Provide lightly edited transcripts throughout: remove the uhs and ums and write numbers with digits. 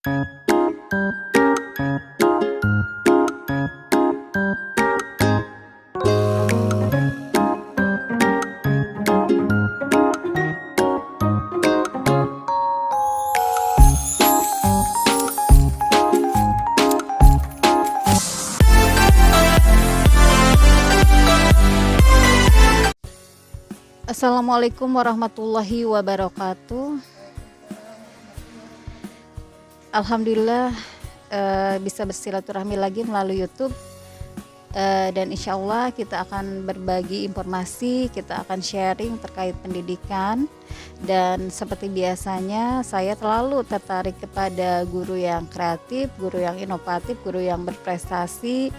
Assalamualaikum warahmatullahi wabarakatuh. Alhamdulillah bisa bersilaturahmi lagi melalui YouTube, dan insya Allah kita akan berbagi informasi, kita akan sharing terkait pendidikan. Dan seperti biasanya saya selalu tertarik kepada guru yang kreatif, guru yang inovatif, guru yang berprestasi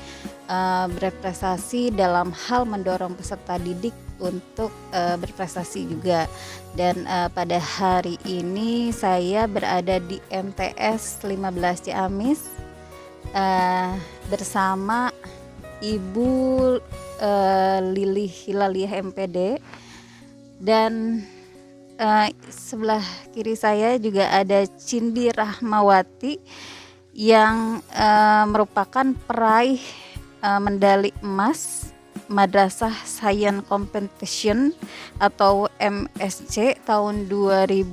dalam hal mendorong peserta didik untuk berprestasi juga. Dan pada hari ini saya berada di MTS 15 Ciamis bersama Ibu Lili Hilaliah MPD, dan sebelah kiri saya juga ada Cindy Rahmawati yang merupakan peraih medali emas Madrasah Science Competition atau MSC tahun 2021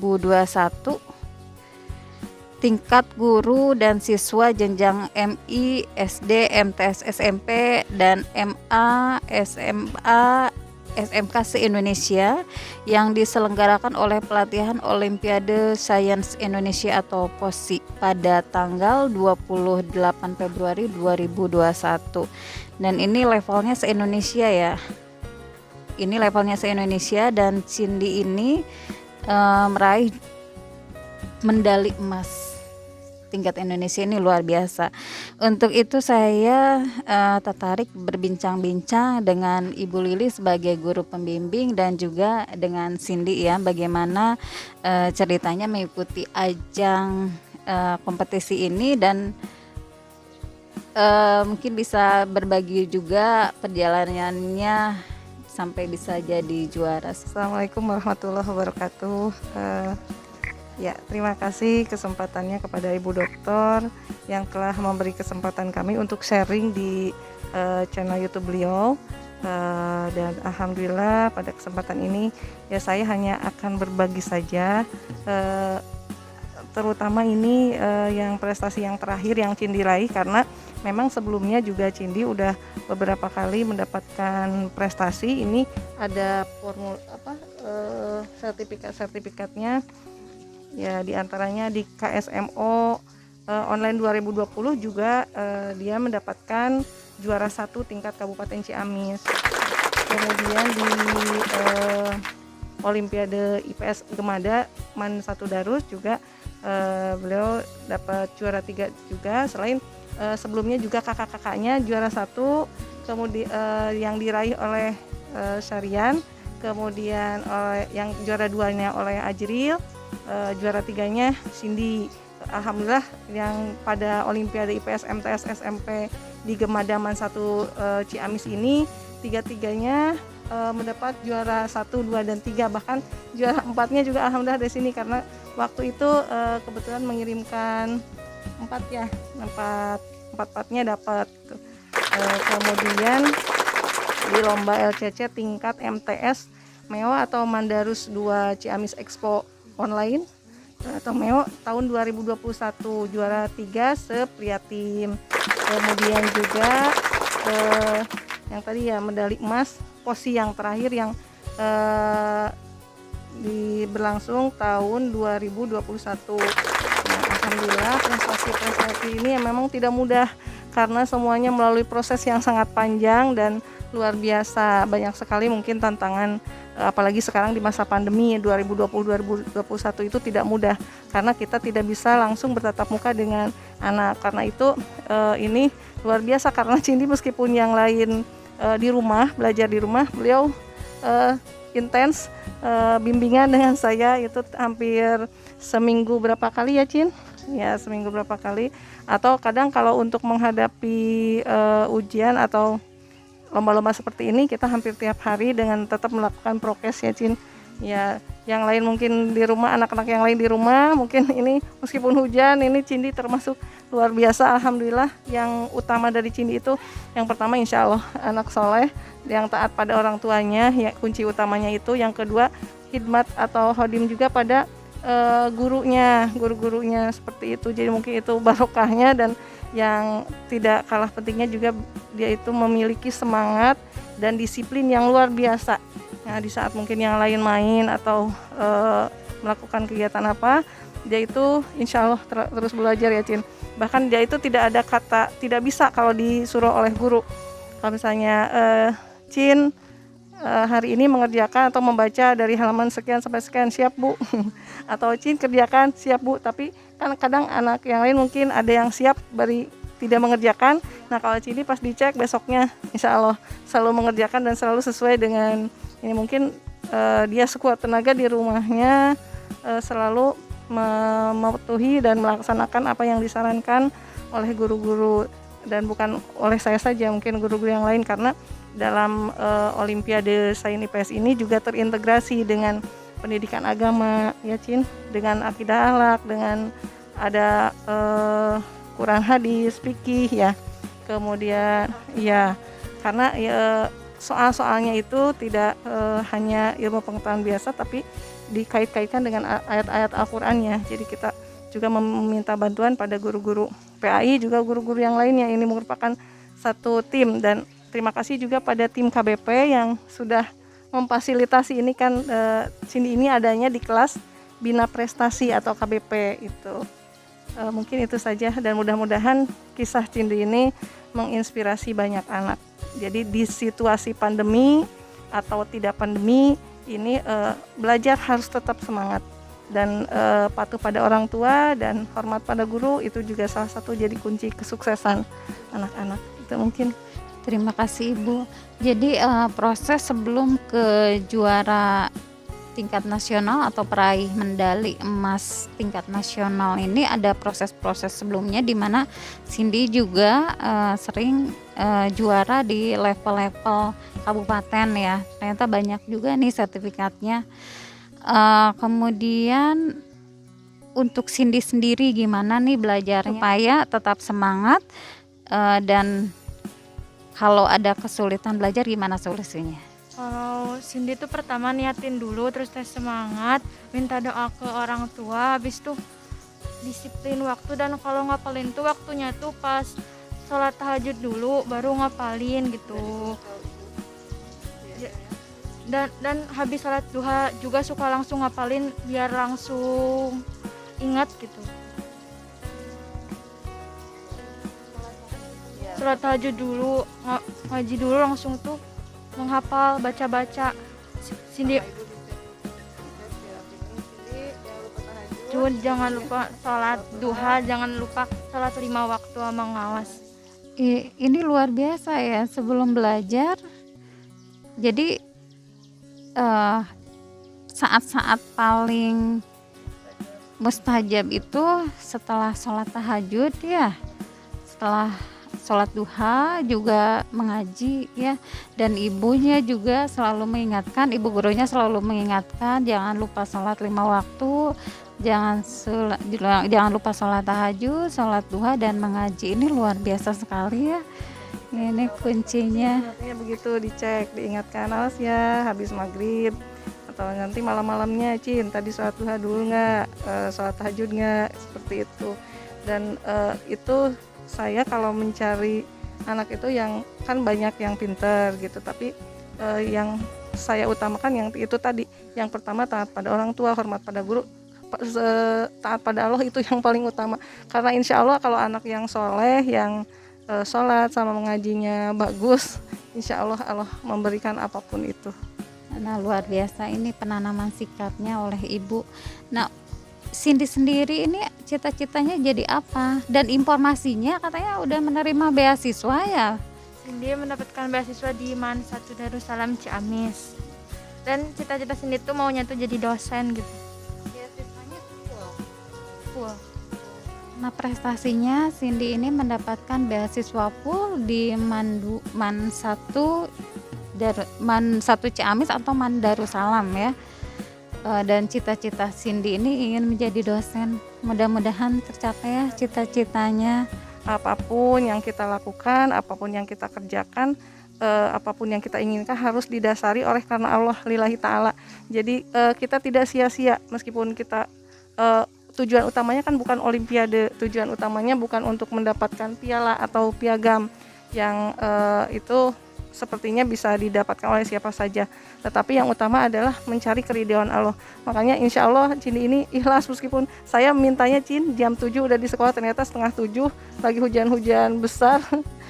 tingkat guru dan siswa jenjang MI, SD, MTS, SMP, dan MA, SMA, SMK se-Indonesia yang diselenggarakan oleh Pelatihan Olimpiade Sains Indonesia atau POSI pada tanggal 28 Februari 2021. Dan ini levelnya se-Indonesia ya. Ini levelnya se-Indonesia, dan Cindy ini meraih medali emas tingkat Indonesia. Ini luar biasa. Untuk itu saya tertarik berbincang-bincang dengan Ibu Lili sebagai guru pembimbing dan juga dengan Cindy ya, bagaimana ceritanya mengikuti ajang kompetisi ini, dan mungkin bisa berbagi juga perjalanannya sampai bisa jadi juara. Assalamualaikum warahmatullahi wabarakatuh. Ya, terima kasih kesempatannya kepada Ibu Dokter yang telah memberi kesempatan kami untuk sharing di channel YouTube beliau. Dan alhamdulillah pada kesempatan ini ya saya hanya akan berbagi saja, terutama ini yang prestasi yang terakhir yang Cindy raih, karena memang sebelumnya juga Cindy udah beberapa kali mendapatkan prestasi. Ini ada sertifikatnya ya, diantaranya di KSMO online 2020 juga dia mendapatkan juara 1 tingkat Kabupaten Ciamis. Kemudian di Olimpiade IPS Gemada Man 1 Darus juga beliau dapat juara 3 juga. Selain sebelumnya juga kakak-kakaknya juara 1, kemudian yang diraih oleh Syarian, kemudian yang juara 2-nya oleh Ajril, juara 3-nya Cindy. Alhamdulillah yang pada Olimpiade IPS MTS SMP di Gemada Man 1 Ciamis ini tiga-tiganya mendapat juara 1, 2, dan 3, bahkan juara 4-nya juga alhamdulillah dari sini, karena waktu itu kebetulan mengirimkan 4-4-nya dapat. Kemudian di lomba LCC tingkat MTS MEO atau Mandarus 2 Ciamis Expo Online atau MEO tahun 2021 juara 3 sepriatim. Kemudian juga yang tadi ya medali emas POSI yang terakhir yang berlangsung tahun 2021. Nah, alhamdulillah prestasi ini memang tidak mudah karena semuanya melalui proses yang sangat panjang dan luar biasa. Banyak sekali mungkin tantangan, apalagi sekarang di masa pandemi 2020-2021 itu tidak mudah karena kita tidak bisa langsung bertatap muka dengan anak. Karena itu ini luar biasa, karena Cindy meskipun yang lain di rumah, belajar di rumah, beliau intens bimbingan dengan saya itu hampir seminggu berapa kali ya Cin? Ya, seminggu berapa kali. Atau kadang kalau untuk menghadapi ujian atau lomba-lomba seperti ini kita hampir tiap hari dengan tetap melakukan prokes ya Cin. Ya, yang lain mungkin di rumah, anak-anak yang lain di rumah mungkin ini meskipun hujan, ini Cindy termasuk luar biasa. Alhamdulillah, yang utama dari Cindy itu yang pertama insya Allah anak soleh yang taat pada orang tuanya, ya kunci utamanya itu. Yang kedua khidmat atau hodim juga pada guru-gurunya seperti itu. Jadi mungkin itu barokahnya. Dan yang tidak kalah pentingnya juga dia itu memiliki semangat dan disiplin yang luar biasa. Nah, di saat mungkin yang lain main atau melakukan kegiatan apa, dia itu insya Allah terus belajar ya Cin. Bahkan dia itu tidak ada kata tidak bisa kalau disuruh oleh guru. Kalau misalnya Cin hari ini mengerjakan atau membaca dari halaman sekian sampai sekian, siap Bu. Atau Cin kerjakan, siap Bu. Tapi kan kadang anak yang lain mungkin ada yang siap bari tidak mengerjakan. Nah kalau Cin pas dicek besoknya insya Allah selalu mengerjakan dan selalu sesuai dengan ini. Mungkin dia sekuat tenaga di rumahnya selalu mematuhi dan melaksanakan apa yang disarankan oleh guru-guru, dan bukan oleh saya saja, mungkin guru-guru yang lain, karena dalam Olimpiade Sains IPS ini juga terintegrasi dengan pendidikan agama ya Cin, dengan akidah akhlak, dengan ada Quran hadis, fikih ya. Kemudian ya karena soal-soalnya itu tidak hanya ilmu pengetahuan biasa, tapi dikait-kaitkan dengan ayat-ayat Al-Qur'annya. Jadi kita juga meminta bantuan pada guru-guru PAI, juga guru-guru yang lainnya. Ini merupakan satu tim, dan terima kasih juga pada tim KBP yang sudah memfasilitasi ini kan. Cindy ini adanya di kelas Bina Prestasi atau KBP itu. Mungkin itu saja, dan mudah-mudahan kisah Cindy ini menginspirasi banyak anak. Jadi di situasi pandemi atau tidak pandemi ini belajar harus tetap semangat, dan patuh pada orang tua dan hormat pada guru itu juga salah satu jadi kunci kesuksesan anak-anak. Itu mungkin. Terima kasih Ibu. Jadi proses sebelum ke juara tingkat nasional atau peraih medali emas tingkat nasional ini ada proses-proses sebelumnya, di mana Cindy juga sering juara di level-level kabupaten ya. Ternyata banyak juga nih sertifikatnya. Kemudian untuk Cindy sendiri gimana nih belajarnya supaya tetap semangat, dan kalau ada kesulitan belajar gimana solusinya? Kalau Cindy tuh pertama niatin dulu, terus tes semangat, minta doa ke orang tua, habis tuh disiplin waktu, dan kalau ngapalin tuh waktunya tuh pas sholat tahajud dulu baru ngapalin gitu. Dan habis sholat duha juga suka langsung ngapalin biar langsung ingat gitu. Sholat tahajud dulu, ngaji dulu langsung tuh menghafal, baca-baca. Cindy jangan lupa sholat duha, jangan lupa sholat 5 waktu sama ngawas. Ini luar biasa ya, sebelum belajar jadi saat-saat paling mustajab itu setelah sholat tahajud ya, setelah sholat duha juga mengaji ya, dan ibunya juga selalu mengingatkan, ibu gurunya selalu mengingatkan jangan lupa sholat 5 waktu, jangan lupa sholat tahajud, sholat duha, dan mengaji. Ini luar biasa sekali ya, ini kuncinya. Begitu dicek, diingatkan, awas ya habis maghrib atau nanti malam-malamnya Cin tadi sholat duha dulu nggak, sholat tahajud nggak, seperti itu. Dan itu saya kalau mencari anak itu yang kan banyak yang pinter gitu, tapi yang saya utamakan yang itu tadi, yang pertama taat pada orang tua, hormat pada guru, taat pada Allah, itu yang paling utama. Karena insya Allah kalau anak yang soleh, yang sholat sama mengajinya bagus, insya Allah Allah memberikan apapun itu. Nah luar biasa ini penanaman sikapnya oleh ibu. Nah Cindy sendiri ini cita-citanya jadi apa? Dan informasinya katanya udah menerima beasiswa ya? Cindy mendapatkan beasiswa di MAN 1 Darussalam Ciamis. Dan cita-cita Cindy tuh maunya tuh jadi dosen gitu. Beasiswanya Full. Nah prestasinya Cindy ini mendapatkan beasiswa full di MAN 1 Ciamis atau MAN Darussalam ya. Dan cita-cita Cindy ini ingin menjadi dosen. Mudah-mudahan tercapai ya cita-citanya. Apapun yang kita lakukan, apapun yang kita kerjakan, apapun yang kita inginkan harus didasari oleh karena Allah lillahi ta'ala. Jadi kita tidak sia-sia meskipun kita tujuan utamanya kan bukan olimpiade, tujuan utamanya bukan untuk mendapatkan piala atau piagam yang itu sepertinya bisa didapatkan oleh siapa saja, tetapi yang utama adalah mencari keridhaan Allah. Makanya insya Allah Cindy ini ikhlas meskipun saya mintanya jam 7 udah di sekolah, ternyata setengah 7 lagi hujan-hujan besar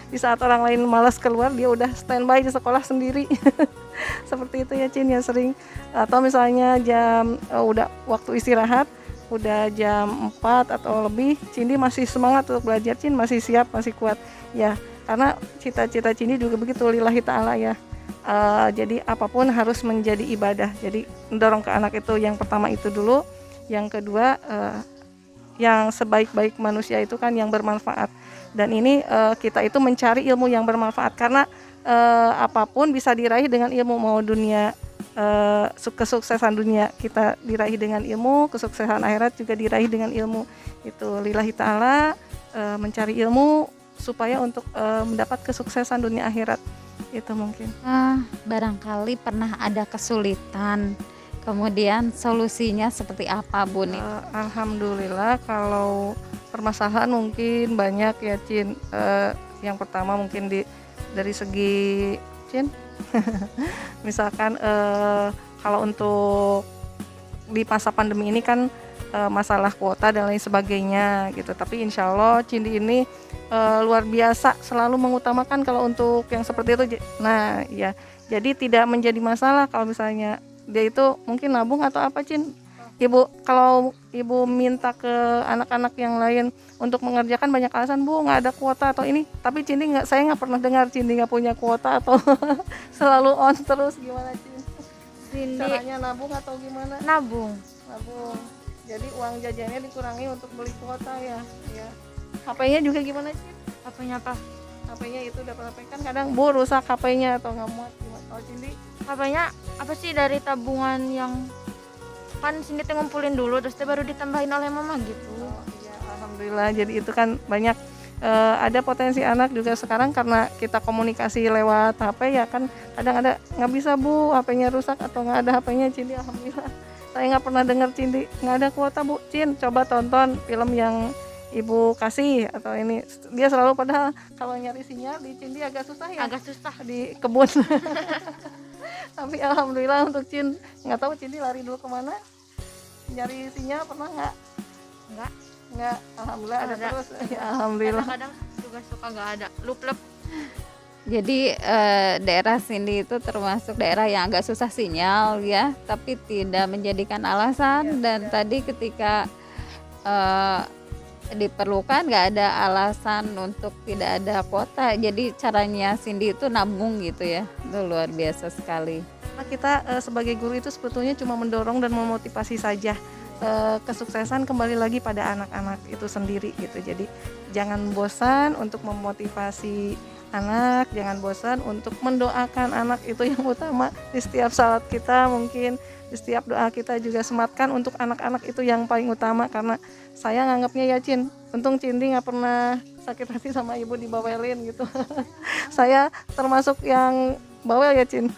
di saat orang lain malas keluar dia udah standby di sekolah sendiri. Seperti itu ya Cin yang sering, atau misalnya jam udah waktu istirahat udah jam 4 atau lebih, Cindy masih semangat untuk belajar, Cin masih siap, masih kuat ya, karena cita-cita Cindy juga begitu lillahi ta'ala ya. Jadi apapun harus menjadi ibadah, jadi mendorong ke anak itu yang pertama itu dulu, yang kedua yang sebaik-baik manusia itu kan yang bermanfaat, dan ini kita itu mencari ilmu yang bermanfaat, karena apapun bisa diraih dengan ilmu, mau dunia kesuksesan dunia kita diraih dengan ilmu, kesuksesan akhirat juga diraih dengan ilmu. Itu lillahi ta'ala, mencari ilmu supaya untuk mendapat kesuksesan dunia akhirat. Itu mungkin. Barangkali pernah ada kesulitan, kemudian solusinya seperti apa Bu nih? Alhamdulillah kalau permasalahan mungkin banyak ya Cin. Yang pertama mungkin dari segi Cin misalkan kalau untuk di masa pandemi ini kan masalah kuota dan lain sebagainya gitu, tapi insya Allah Cindy ini luar biasa selalu mengutamakan kalau untuk yang seperti itu. Nah ya, jadi tidak menjadi masalah kalau misalnya dia itu mungkin nabung atau apa Cin. Kalau ibu minta ke anak-anak yang lain untuk mengerjakan, banyak alasan, Bu nggak ada kuota atau ini, tapi Cindy saya nggak pernah dengar Cindy nggak punya kuota atau selalu on terus. Gimana Cindy? Caranya nabung atau gimana? Nabung. Jadi uang jajannya dikurangi untuk beli kuota ya. HP-nya juga gimana Cin? HP-nya apa? HP-nya itu udah pernah kan kadang Bu rusak HP-nya atau nggak muat gimana? Kalau Cindy? HP-nya apa sih, dari tabungan yang kan Cindy ngumpulin dulu terus baru ditambahin oleh mama gitu. Ya, alhamdulillah. Jadi itu kan banyak ada potensi anak juga sekarang karena kita komunikasi lewat HP ya kan, kadang ada nggak bisa Bu HP-nya rusak atau nggak ada HP-nya Cindy. Alhamdulillah saya nggak pernah dengar Cindy nggak ada kuota Bu. Cin coba tonton film yang ibu kasih atau ini, dia selalu, padahal kalau nyari sinyal di Cindy agak susah ya, Agak susah. di kebun. Tapi alhamdulillah untuk Cin, nggak tahu Cindy lari dulu kemana nyari sinyal, pernah nggak alhamdulillah ada terus ya, alhamdulillah. Kadang-kadang juga suka nggak ada, lup-lup. Jadi daerah Cindy itu termasuk daerah yang agak susah sinyal ya, tapi tidak menjadikan alasan. Dan tadi ketika diperlukan nggak ada alasan untuk tidak ada kuota. Jadi caranya Cindy itu nabung gitu ya, itu luar biasa sekali. Kita sebagai guru itu sebetulnya cuma mendorong dan memotivasi saja. Kesuksesan kembali lagi pada anak-anak itu sendiri gitu. Jadi jangan bosan untuk memotivasi anak, jangan bosan untuk mendoakan anak, itu yang utama. Di setiap salat kita, mungkin di setiap doa kita juga sematkan untuk anak-anak, itu yang paling utama. Karena saya nganggapnya ya Cin, untung Cindy nggak pernah sakit hati sama ibu dibawelin gitu. Saya termasuk yang bawel ya Cin.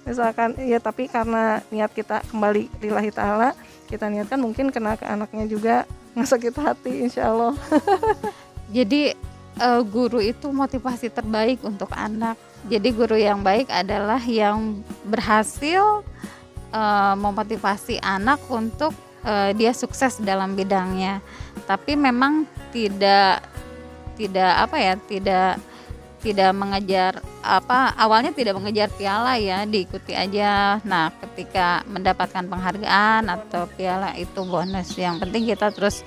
Misalkan ya, tapi karena niat kita kembali lillahi ta'ala, kita niatkan mungkin kena ke anaknya juga nggak sakit hati insya Allah. Jadi guru itu motivasi terbaik untuk anak. Jadi guru yang baik adalah yang berhasil memotivasi anak untuk dia sukses dalam bidangnya. Tapi memang tidak mengejar awalnya tidak mengejar piala ya, diikuti aja. Nah ketika mendapatkan penghargaan atau piala itu bonus, yang penting kita terus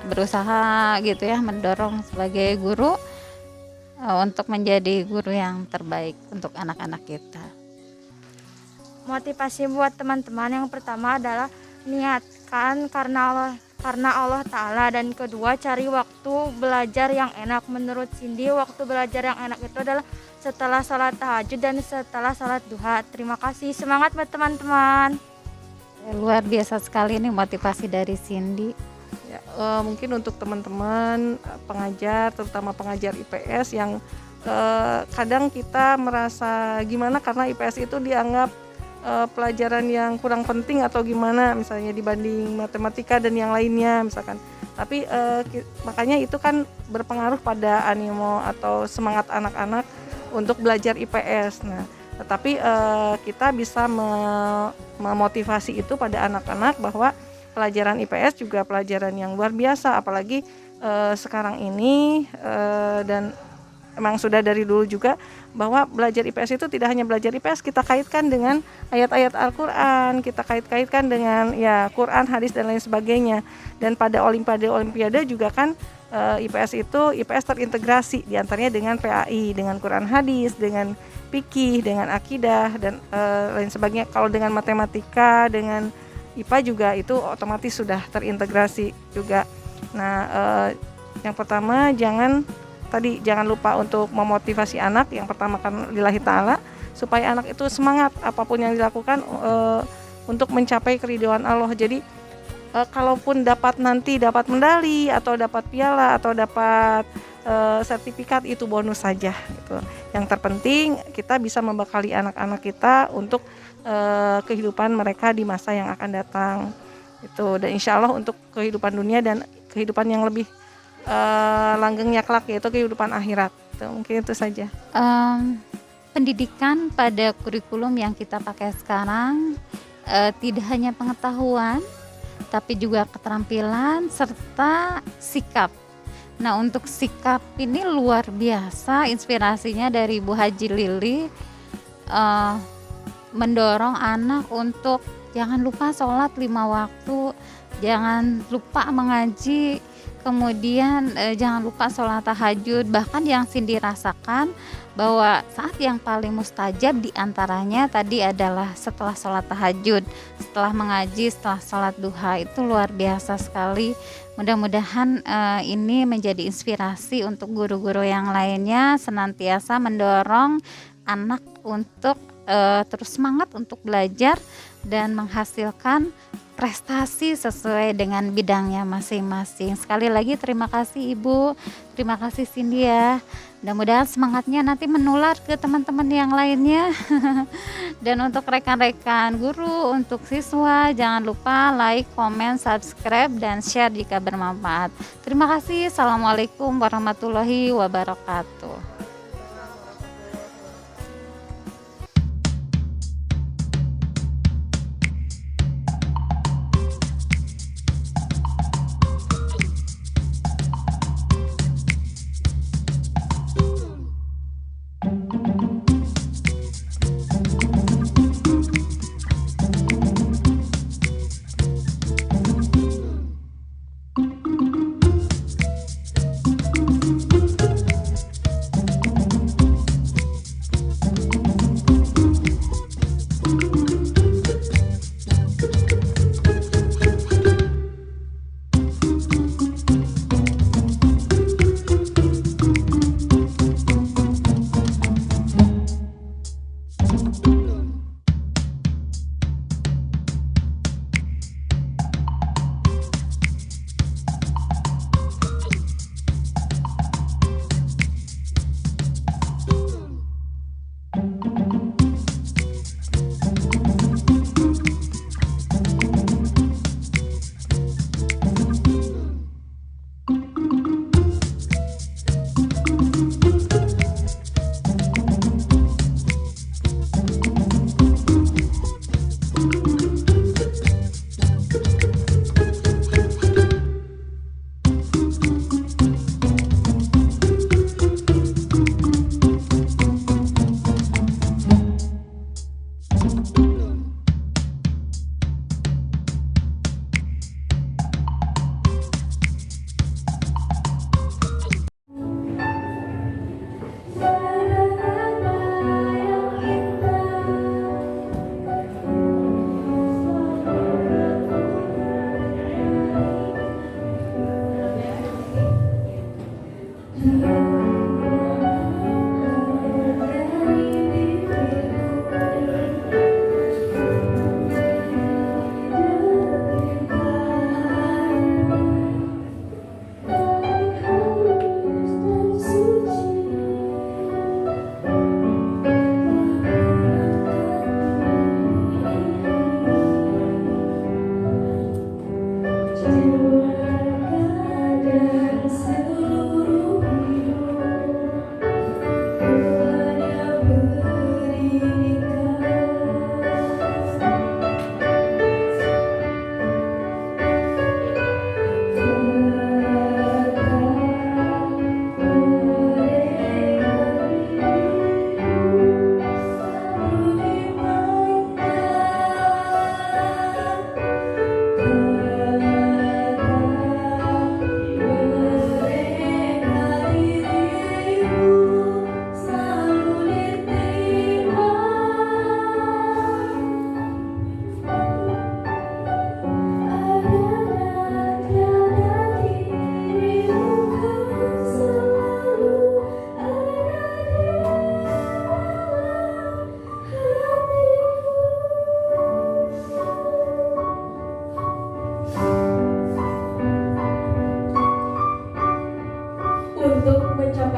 berusaha gitu ya, mendorong sebagai guru untuk menjadi guru yang terbaik untuk anak-anak kita. Motivasi buat teman-teman yang pertama adalah niatkan karena Allah Ta'ala, dan kedua cari waktu belajar yang enak. Menurut Cindy waktu belajar yang enak itu adalah setelah salat tahajud dan setelah salat duha. Terima kasih, semangat buat teman-teman. Luar biasa sekali nih motivasi dari Cindy. Ya, mungkin untuk teman-teman pengajar, terutama pengajar IPS yang kadang kita merasa gimana karena IPS itu dianggap pelajaran yang kurang penting atau gimana misalnya dibanding matematika dan yang lainnya misalkan. Tapi makanya itu kan berpengaruh pada animo atau semangat anak-anak untuk belajar IPS. Nah, tetapi kita bisa memotivasi itu pada anak-anak bahwa pelajaran IPS juga pelajaran yang luar biasa, apalagi sekarang ini dan emang sudah dari dulu juga bahwa belajar IPS itu tidak hanya belajar IPS, kita kaitkan dengan ayat-ayat Al-Quran, kita kait-kaitkan dengan ya Quran, hadis dan lain sebagainya. Dan pada olimpiade juga kan IPS terintegrasi diantaranya dengan PAI, dengan Quran hadis, dengan fikih, dengan akidah dan lain sebagainya. Kalau dengan matematika, dengan IPA juga itu otomatis sudah terintegrasi juga. Nah, yang pertama jangan lupa untuk memotivasi anak. Yang pertama kan lillahi ta'ala, supaya anak itu semangat apapun yang dilakukan untuk mencapai keridhaan Allah. Jadi kalaupun dapat medali atau dapat piala atau dapat sertifikat, itu bonus saja gitu. Yang terpenting kita bisa membekali anak-anak kita untuk kehidupan mereka di masa yang akan datang itu, dan insya Allah untuk kehidupan dunia dan kehidupan yang lebih langgengnya kelak, yaitu kehidupan akhirat. Mungkin itu saja. Pendidikan pada kurikulum yang kita pakai sekarang tidak hanya pengetahuan, tapi juga keterampilan serta sikap. Nah, untuk sikap ini luar biasa inspirasinya dari Bu Haji Lili, mendorong anak untuk jangan lupa sholat 5 waktu, jangan lupa mengaji, kemudian jangan lupa sholat tahajud. Bahkan yang Cindy rasakan bahwa saat yang paling mustajab diantaranya tadi adalah setelah sholat tahajud, setelah mengaji, setelah sholat duha. Itu luar biasa sekali. Mudah-mudahan ini menjadi inspirasi untuk guru-guru yang lainnya, senantiasa mendorong anak untuk terus semangat untuk belajar dan menghasilkan prestasi sesuai dengan bidangnya masing-masing. Sekali lagi terima kasih Ibu, terima kasih Cindy ya. Mudah-mudahan semangatnya nanti menular ke teman-teman yang lainnya. Dan untuk rekan-rekan guru, untuk siswa, jangan lupa like, comment, subscribe, dan share jika bermanfaat. Terima kasih. Assalamualaikum warahmatullahi wabarakatuh.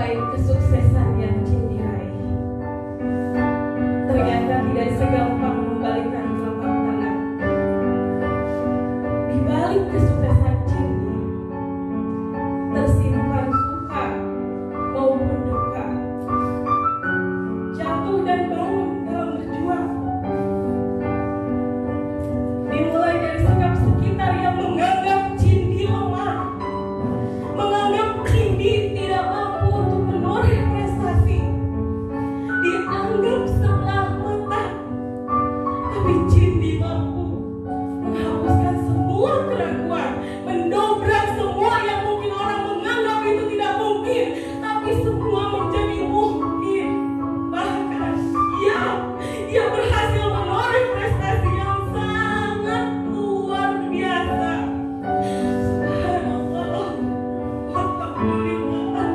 mencapai kesuksesan yang Cindy raih. Ternyata tidak segampang membalikkan telapak tangan. Di balik kesuksesan Cindy tersimpan suka maupun duka, jatuh dan bangun dalam berjuang. Dimulai dari sikap sekitar yang menganggap Cindy lemah, menganggap Cindy tidak mampu untuk menoreh prestasi, dianggap sebelah mata. Tapi Cindy mampu menghapuskan semua keraguan, mendobrak semua yang mungkin orang menganggap itu tidak mungkin, tapi semua menjadi mungkin. Bahkan ia berhasil menoreh prestasi yang sangat luar biasa. Subhanallah, alhamdulillah.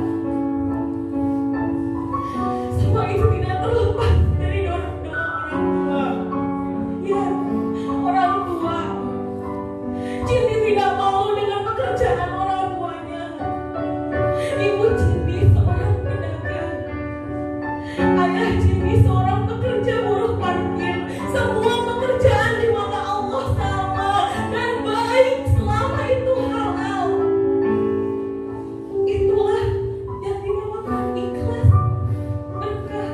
Semua itu tidak terlepas dari doa orang tua. Ya, orang tua. Cindy tidak mau dengan pekerjaan orang tuanya. Ibu Cindy seorang pedagang. Ayah Cindy seorang pekerja buruh parkir. Semua pekerjaan di mata Allah sama dan baik selama itu halal. Itulah yang dinamakan ikhlas, berkah.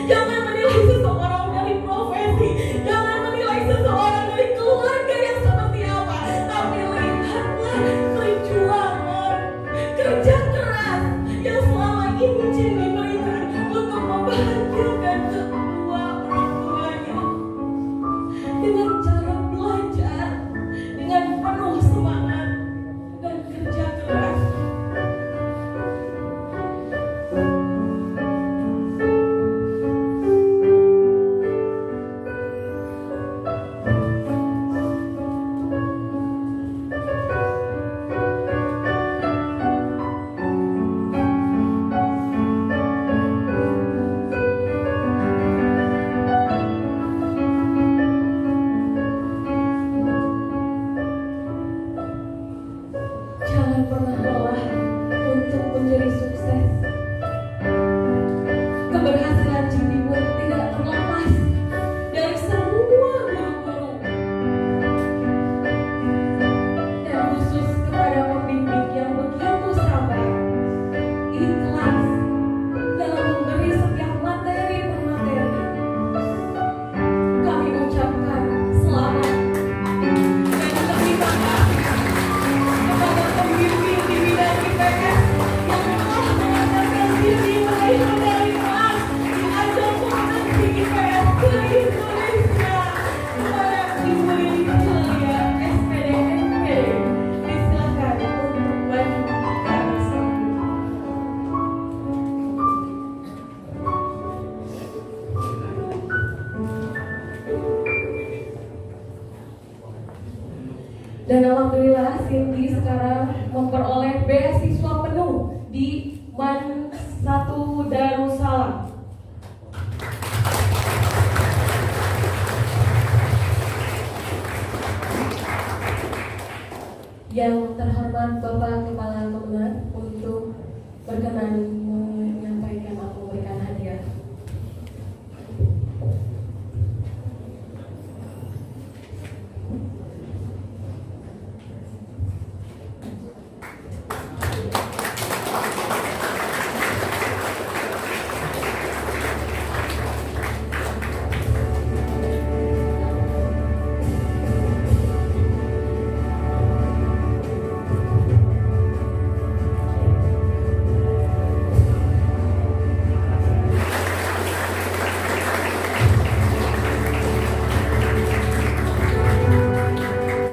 Jangan menilai seseorang dari profesi, jangan menilai seseorang dari keluarga yang seperti apa, tapi lihatlah perjuangan, kerja keras yang selama ini Cindy berikan untuk membahagiakan kedua orang tuanya dengan cara belajar dengan penuh semangat dan kerja keras. Jangan pernah lelah untuk menjadi sukses. Keberhasilan Cindy pun tidak terlepas dari semua guru-guru, dan khusus kepada pembimbing yang begitu sabar, ikhlas dalam memberi setiap materi per materi. Kami ucapkan selamat dan lebih bangga kepada pembimbing di bidang IPS yang telah mengantarkan diri meraih medali emas di ajang kompetisi IPS se-Indonesia. Kepada Ibu Lili Julia, SPD NPD, disilakan untuk maju ke bersama. Dan alhamdulillah Cindy sekarang memperoleh beasiswa penuh di MAN 1 Darussalam. Yang terhormat Bapak Kepala Kemenag untuk berkenan